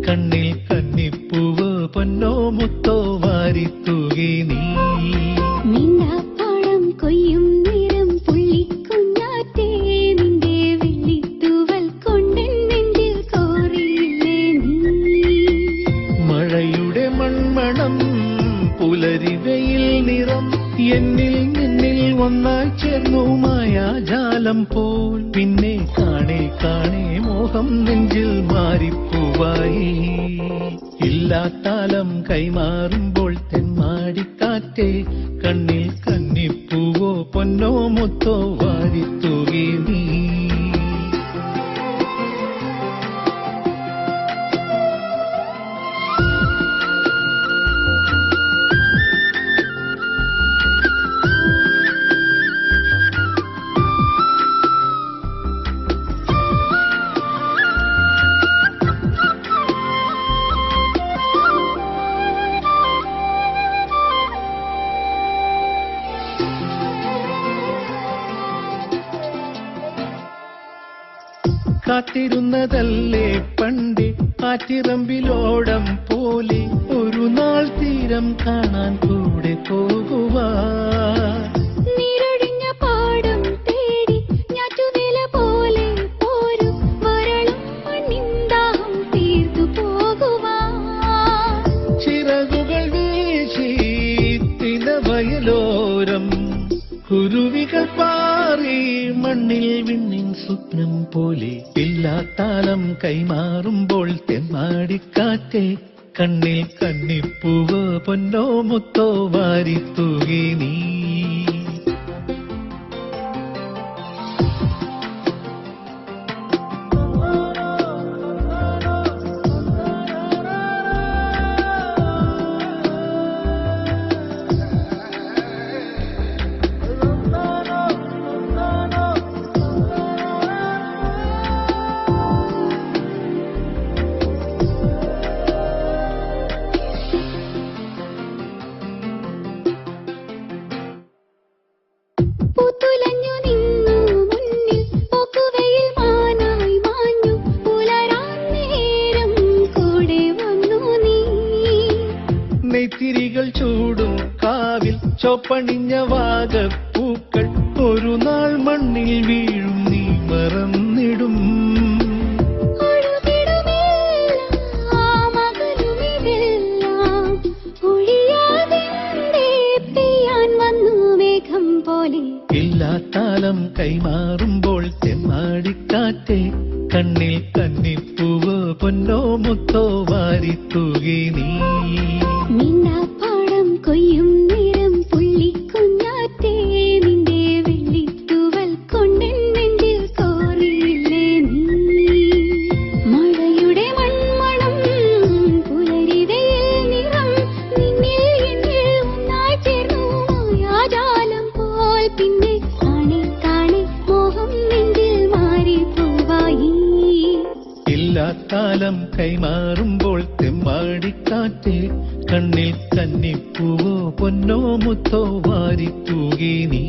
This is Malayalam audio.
കണ്ണിൽ കന്നിപ്പൂവ് പൊന്നോ മുത്തോ വാരിത്തൂകി നീ. മിണ്ടാപ്പഴം കൊയ്യും നേരം പുള്ളിക്കുഞ്ഞാറ്റേ നിന്റെ വെള്ളിത്തൂവൽ കൊണ്ടെൻ നെഞ്ചിൽ കോറിയില്ലേ നീ. മഴയുടെ മൺമണം പുലരിവയിൽ നിറം എന്നിൽ നിന്നിൽ ഒന്നായി ചേർന്നു മായാജാലം പോൽ. പിന്നെ കാണേ കാണേ മോഹം നെഞ്ചിൽ മാറിപ്പൂവായി. ഇല്ലാത്താലം കൈമാറുമ്പോൾ തെന്മാടിക്കാറ്റേ കണ്ണിൽ കന്നിപ്പൂവോ പൊന്നോ മുത്തോ വാരിത്തൂകി നീ. കാത്തിരുന്നതല്ലേ പണ്ട് ആറ്റിറമ്പിലോടം പോലെ ഒരു നാൾ തീരം കാണാൻ കൂടെ പോകുവാൻ. നീരൊഴിഞ്ഞ പാടം തേടി ഞാറ്റുവേല പോലെ പോരും വരളും മണ്ണിന്ദാഹം തീർത്തു പോകുവാൻ. ചിറകുകൾ വീശി തിനവയലോരം കുരുവികൾ പാറി മണ്ണിൽ വിണ്ണിൻ സ്വപ്നം പോലെ. ഇല്ലാത്താലം കൈമാറുമ്പോൾ തെമ്മാടിക്കാറ്റേ കണ്ണിൽ കന്നിപ്പൂവ് പൊന്നോ മുത്തോ വാരിത്തൂകി നീ. പൂത്തുലഞ്ഞു നിന്നു മുന്നിൽ പോക്കുവെയിൽ മാനായി മാഞ്ഞു. പുലരാൻ നേരം കൂടെ വന്നു നീ. നെയ്ത്തിരികൾ ചൂടും കാവിൽ ചോപ്പണിഞ്ഞ വാഗപ്പൂക്കൾ ഒരു നാൾ മണ്ണിൽ വീഴും നീ മറന്നിടും. ഇല്ലാത്താലം കൈമാറുമ്പോൾ തെമ്മാടിക്കാറ്റേ കണ്ണിൽ കന്നിപ്പൂവ് പൊന്നോ മുത്തോ വാരിത്തൂകി നീ. മിണ്ടാപ്പാടം കൊയ്യും നേരം പുള്ളിക്കുഞ്ഞാറ്റേ നിന്റെ വെള്ളിത്തൂവൽ കൊണ്ടെൻ നെഞ്ചിൽ കോറിയില്ലേ നീ. മഴയുടെ മൺമണം പുലരിവയിൽ നിറം നിന്നിൽ എന്നിൽ ഒന്നായി ചേർന്നു മായാജാലം പോൽ. പിന്നെ കാണേ കാണേ മോഹം നെഞ്ചിൽ മാറിപ്പൂവായി. ഇല്ലാത്താലം കൈമാറുമ്പോൾ തെമ്മാടിക്കാറ്റേ കണ്ണിൽ കന്നിപ്പൂവോ പൊന്നോ മുത്തോ വാരിത്തൂകി നീ.